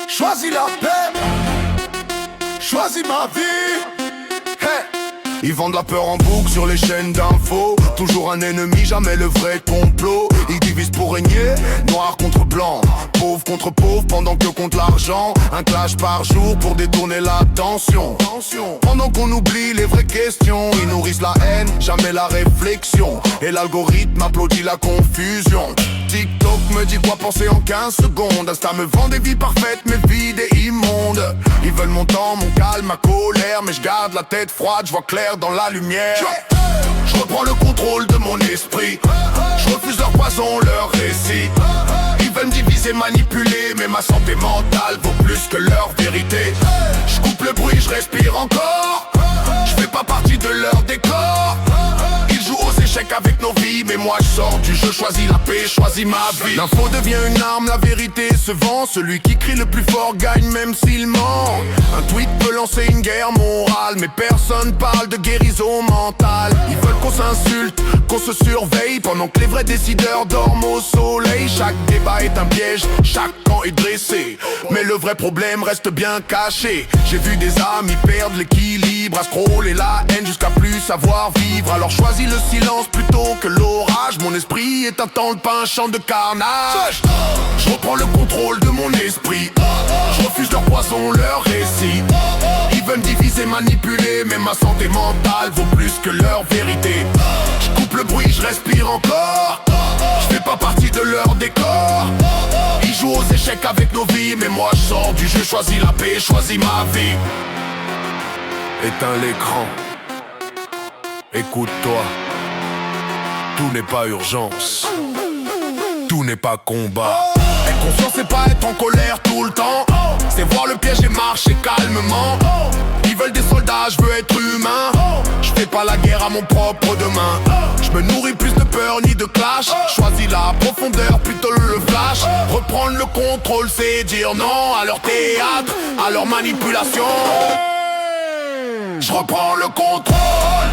Choisis la paix, choisis ma vie. Hey. Ils vendent la peur en boucle sur les chaînes d'infos. Toujours un ennemi, jamais le vrai complot. Ils divisent pour régner, noir contre blanc, pauvre contre pauvre, pendant que compte l'argent. Un clash par jour pour détourner l'attention. Pendant qu'on oublie les vraies questions, ils nourrissent la haine, jamais la réflexion. Et l'algorithme applaudit la confusion. TikTok me dit quoi penser en 15 secondes. Insta me vend des vies parfaites mais vides et immondes. Ils veulent mon temps, mon calme, ma colère, mais je garde la tête froide, je vois clair dans la lumière. Je reprends le contrôle de mon esprit. Je refuse leur poison, leur récit. Ils veulent me diviser, manipuler, mais ma santé mentale vaut plus que leur vérité. Je coupe le bruit, je respire encore. Je fais pas partie de leur décor. Ils jouent aux échecs avec nos vies, mais moi je sors du jeu, choisis la paix, choisis ma vie. L'info devient une arme, la vérité se vend. Celui qui crie le plus fort gagne même s'il ment. Un tweet peut lancer une guerre morale, mais personne parle de guérison mentale. Ils veulent qu'on s'insulte, qu'on se surveille, pendant que les vrais décideurs dorment au soleil. Chaque débat est un piège, chaque camp est dressé, mais le vrai problème reste bien caché. J'ai vu des amis perdre l'équilibre, à scroller la haine jusqu'à plus savoir vivre. Alors choisis le silence plutôt que l'orage. Mon esprit est un temple, pas un champ de carnage. Je reprends le contrôle de mon esprit. Je refuse leur poison, leur récit. Ils veulent me diviser, manipuler, mais ma santé mentale vaut plus que leur vérité. Je coupe le bruit, je respire encore. Je fais pas partie de leur décor. Ils jouent aux échecs avec nos vies, mais moi je sors du jeu, choisis la paix, choisis ma vie. Éteins l'écran, écoute-toi. Tout n'est pas urgence, tout n'est pas combat. Être conscient c'est pas être en colère tout le temps. C'est voir le piège et marcher calmement. Ils veulent des soldats, je veux être humain. Je fais pas la guerre à mon propre demain. Je me nourris plus de peur ni de clash. Choisis la profondeur plutôt le flash. Reprendre le contrôle c'est dire non à leur théâtre, à leur manipulation. Je reprends le contrôle.